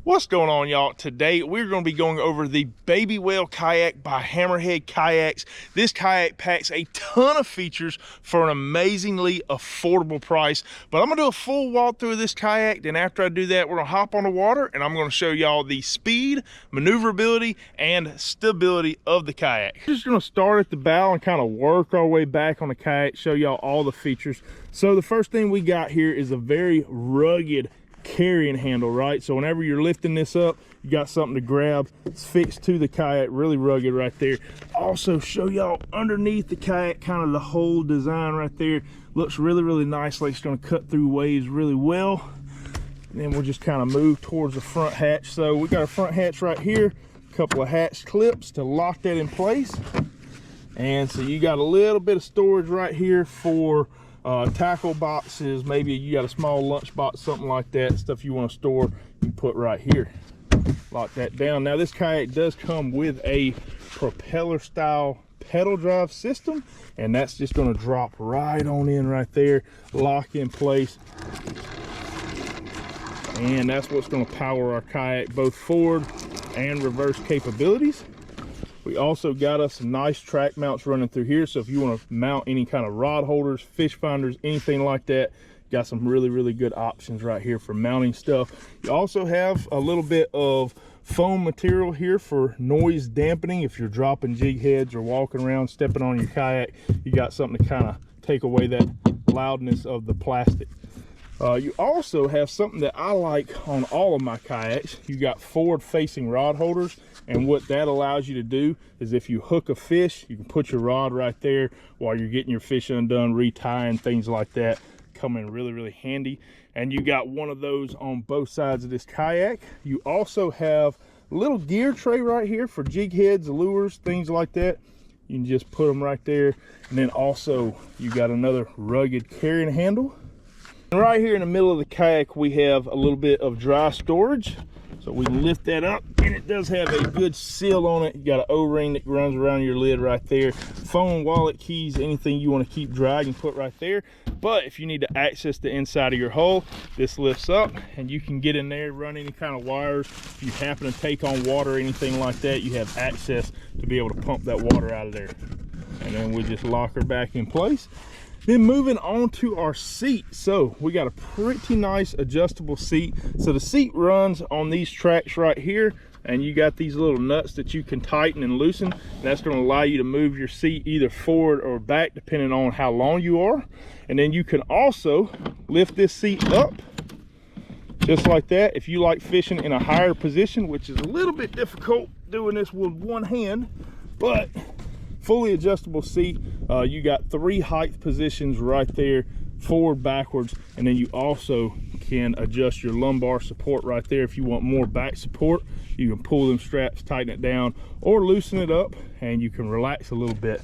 What's going on, y'all? Today we're going to be going over the Baby Whale kayak by Hammerhead Kayaks. This kayak packs a ton of features for an amazingly affordable price. But I'm going to do a full walkthrough of this kayak. Then after I do that, we're going to hop on the water and I'm going to show y'all the speed, maneuverability, and stability of the kayak. We're just going to start at the bow and kind of work our way back on the kayak, show y'all all the features. So the first thing we got here is a very rugged carrying handle, right? So whenever you're lifting this up, you got something to grab. It's fixed to the kayak, really rugged right there. Also show y'all underneath the kayak, kind of the whole design right there. Looks really nice, like it's going to cut through waves really well. And then we'll just kind of move towards the front hatch. So we got a front hatch right here, a couple of hatch clips to lock that in place. And so you got a little bit of storage right here for tackle boxes. Maybe you got a small lunch box, something like that, stuff you want to store, you can put right here. Lock that down. Now this kayak does come with a propeller style pedal drive system, and that's just going to drop right on in right there, lock in place, and that's what's going to power our kayak, both forward and reverse capabilities. We also got us some nice track mounts running through here, so if you want to mount any kind of rod holders, fish finders, anything like that, got some really good options right here for mounting stuff. You also have a little bit of foam material here for noise dampening. If you're dropping jig heads or walking around stepping on your kayak, you got something to kind of take away that loudness of the plastic. You also have something that I like on all of my kayaks. You got forward facing rod holders, and what that allows you to do is if you hook a fish, you can put your rod right there while you're getting your fish undone, retying, things like that. Come in really handy. And you got one of those on both sides of this kayak. You also have a little gear tray right here for jig heads, lures, things like that. You can just put them right there. And then also you got another rugged carrying handle. And right here in the middle of the kayak, we have a little bit of dry storage. So we lift that up, and it does have a good seal on it. You got an O-ring that runs around your lid right there. Phone, wallet, keys, anything you want to keep dry, you can put right there. But if you need to access the inside of your hull, this lifts up and you can get in there, run any kind of wires. If you happen to take on water or anything like that, you have access to be able to pump that water out of there. And then we just lock her back in place. Then moving on to our seat. So we got a pretty nice adjustable seat. So the seat runs on these tracks right here, and you got these little nuts that you can tighten and loosen. That's going to allow you to move your seat either forward or back depending on how long you are. And then you can also lift this seat up just like that if you like fishing in a higher position, which is a little bit difficult doing this with one hand, but fully adjustable seat. You got 3 height positions right there, forward, backwards, and then you also can adjust your lumbar support right there. If you want more back support, you can pull them straps, tighten it down, or loosen it up, and you can relax a little bit.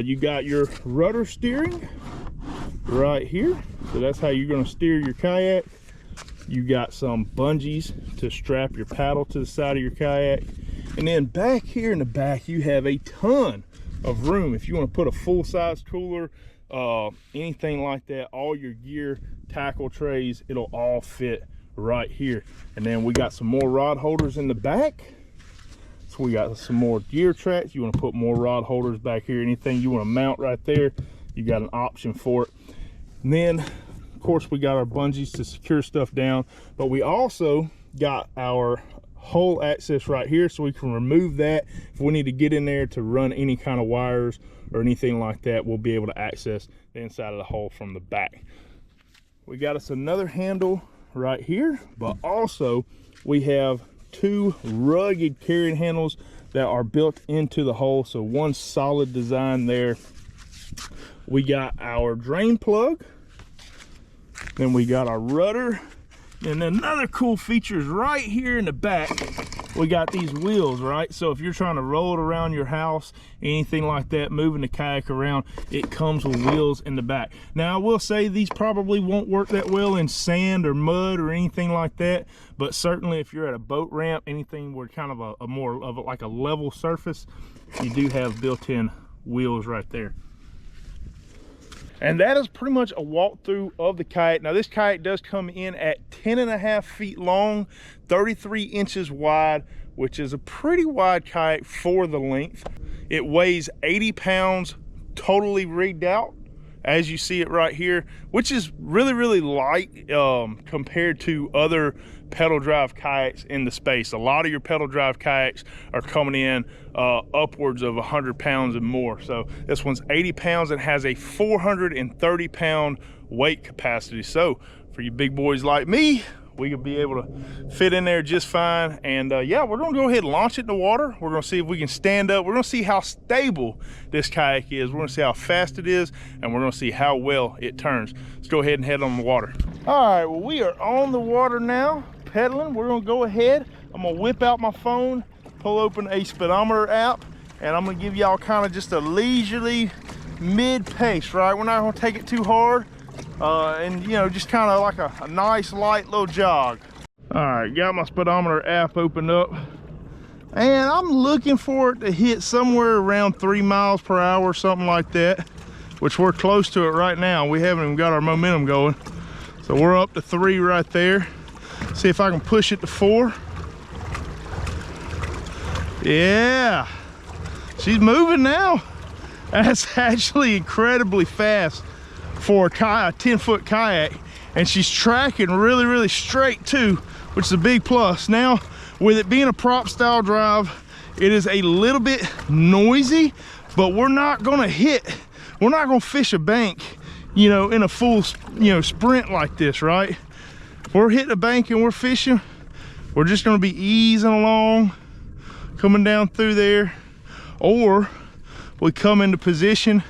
You got your rudder steering right here, so that's how you're going to steer your kayak. You got some bungees to strap your paddle to the side of your kayak, and then back here in the back you have a ton of room. If you want to put a full-size cooler, anything like that, all your gear, tackle trays, it'll all fit right here. And then we got some more rod holders in the back. So we got some more gear tracks. You want to put more rod holders back here, anything you want to mount right there, you got an option for it. And then of course we got our bungees to secure stuff down, but we also got our hole access right here, so we can remove that if we need to get in there to run any kind of wires or anything like that. We'll be able to access the inside of the hole from the back. We got us another handle right here, but also we have 2 rugged carrying handles that are built into the hole, so one solid design there. We got our drain plug, then we got our rudder. And another cool feature is right here in the back, we got these wheels, right? So if you're trying to roll it around your house, anything like that, moving the kayak around, it comes with wheels in the back. Now I will say these probably won't work that well in sand or mud or anything like that, but certainly if you're at a boat ramp, anything where kind of a more of like a level surface, you do have built-in wheels right there. And that is pretty much a walkthrough of the kayak. Now this kayak does come in at 10.5 feet long, 33 inches wide, which is a pretty wide kayak for the length. It weighs 80 pounds, totally rigged out, as you see it right here, which is really, really light compared to other pedal drive kayaks in the space. A lot of your pedal drive kayaks are coming in upwards of 100 pounds and more. So this one's 80 pounds and has a 430 pound weight capacity. So for you big boys like me, we could be able to fit in there just fine. And yeah, we're gonna go ahead and launch it in the water. We're gonna see if we can stand up. We're gonna see how stable this kayak is. We're gonna see how fast it is, and we're gonna see how well it turns. Let's go ahead and head on the water. All right, well, we are on the water now, pedaling. We're gonna go ahead. I'm gonna whip out my phone, pull open a speedometer app, and I'm gonna give y'all kind of just a leisurely mid pace, right? We're not gonna take it too hard. And you know, just kind of like a nice light little jog. All right, got my speedometer app opened up, and I'm looking for it to hit somewhere around 3 miles per hour, something like that, which we're close to it right now. We haven't even got our momentum going, so we're up to 3 right there. See if I can push it to 4. Yeah, she's moving now. That's actually incredibly fast for a 10-foot kayak, and she's tracking really, really straight too, which is a big plus. Now, with it being a prop style drive, it is a little bit noisy, but we're not gonna fish a bank, you know, in a full, you know, sprint like this, right? If we're hitting a bank and we're fishing, we're just gonna be easing along, coming down through there, or we come into position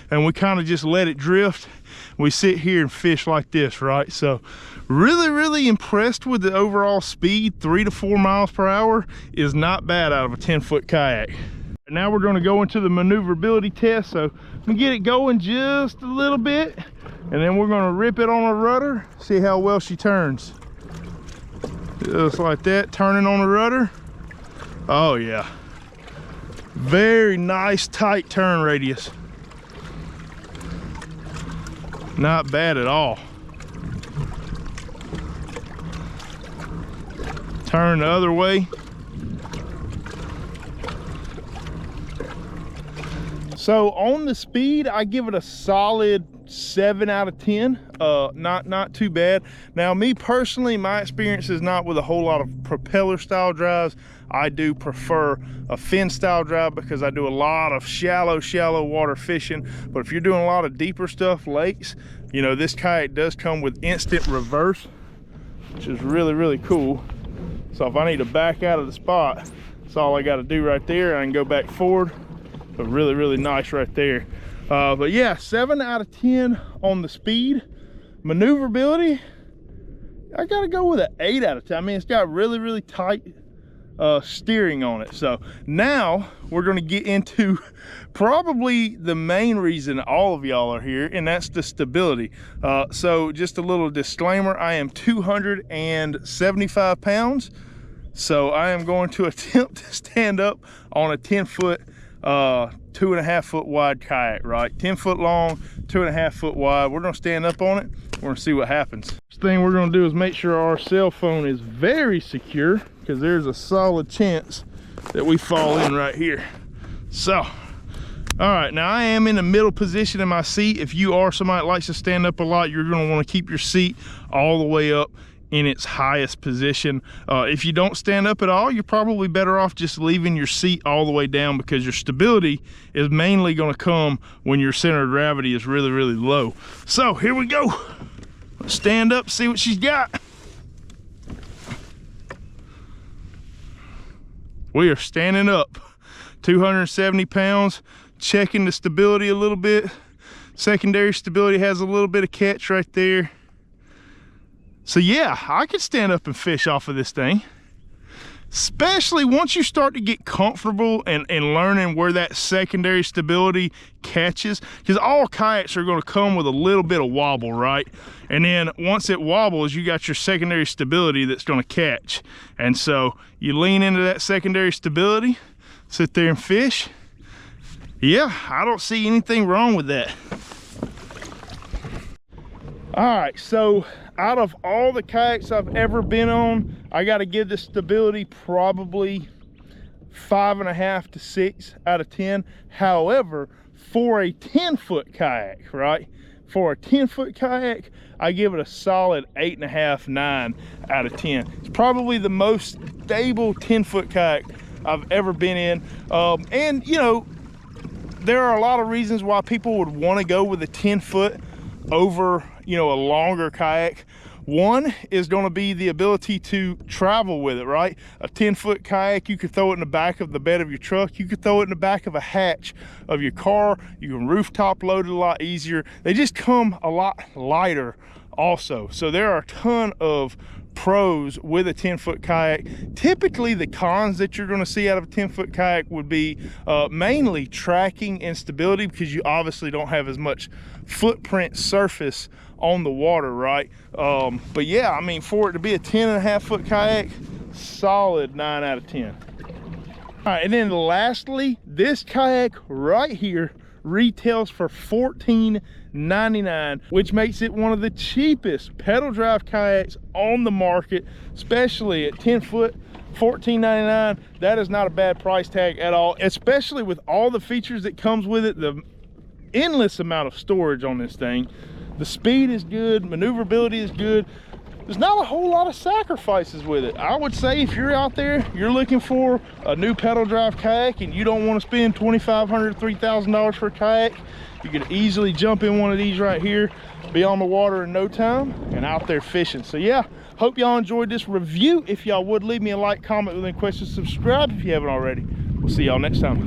and we kind of just let it drift. We sit here and fish like this, right? So really, really impressed with the overall speed. 3 to 4 miles per hour is not bad out of a 10-foot kayak. Now we're gonna go into the maneuverability test. So I'm gonna get it going just a little bit, and then we're gonna rip it on a rudder, see how well she turns. Just like that, turning on the rudder. Oh yeah. Very nice tight turn radius. Not bad at all. Turn the other way. So on the speed, I give it a solid 7 out of 10. Not too bad. Now, me personally, my experience is not with a whole lot of propeller style drives. I do prefer a fin style drive because I do a lot of shallow water fishing. But if you're doing a lot of deeper stuff, lakes, you know, this kayak does come with instant reverse, which is really, really cool. So if I need to back out of the spot, that's all I got to do right there. I can go back forward. But really, really nice right there. But yeah, 7 out of 10 on the speed. Maneuverability, I gotta go with an 8 out of 10. I mean, it's got really, really tight steering on it. So now we're gonna get into probably the main reason all of y'all are here, and that's the stability. So just a little disclaimer, I am 275 pounds. So I am going to attempt to stand up on a 10-foot 2.5 foot wide kayak, right? 10 foot long, 2.5 foot wide. We're gonna stand up on it. We're gonna see what happens. First thing we're gonna do is make sure our cell phone is very secure, because there's a solid chance that we fall in right here. So, all right, now I am in the middle position in my seat. If you are somebody that likes to stand up a lot, you're gonna wanna keep your seat all the way up in its highest position. If you don't stand up at all, you're probably better off just leaving your seat all the way down, because your stability is mainly going to come when your center of gravity is really, really low. So here we go. Let's stand up, see what she's got. We are standing up, 270 pounds, checking the stability a little bit. Secondary stability has a little bit of catch right there. So yeah, I could stand up and fish off of this thing, especially once you start to get comfortable and learning where that secondary stability catches, because all kayaks are going to come with a little bit of wobble, right? And then once it wobbles, you got your secondary stability that's going to catch. And so you lean into that secondary stability, sit there and fish. Yeah, I don't see anything wrong with that. All right, so out of all the kayaks I've ever been on, I got to give the stability probably 5.5 to 6 out of 10. However, for a 10-foot kayak, right? For a 10-foot kayak, I give it a solid 8.5, 9 out of 10. It's probably the most stable 10-foot kayak I've ever been in. And you know, there are a lot of reasons why people would want to go with a 10-foot over, you know, a longer kayak. One is going to be the ability to travel with it, right? A 10-foot kayak, you could throw it in the back of the bed of your truck. You could throw it in the back of a hatch of your car. You can rooftop load it a lot easier. They just come a lot lighter also. So there are a ton of pros with a 10-foot kayak. Typically the cons that you're going to see out of a 10-foot kayak would be mainly tracking and stability, because you obviously don't have as much footprint surface on the water, right? But yeah, I mean, for it to be a 10.5-foot kayak, solid 9 out of 10. All right, and then lastly, this kayak right here retails for $14.99, which makes it one of the cheapest pedal drive kayaks on the market, especially at 10 foot. $14.99, that is not a bad price tag at all, especially with all the features that comes with it. The endless amount of storage on this thing, the speed is good, maneuverability is good. There's not a whole lot of sacrifices with it. I would say if you're out there, you're looking for a new pedal drive kayak and you don't want to spend $2,500, $3,000 for a kayak, you could easily jump in one of these right here, be on the water in no time and out there fishing. So yeah, hope y'all enjoyed this review. If y'all would, leave me a like, comment with any questions, subscribe if you haven't already. We'll see y'all next time.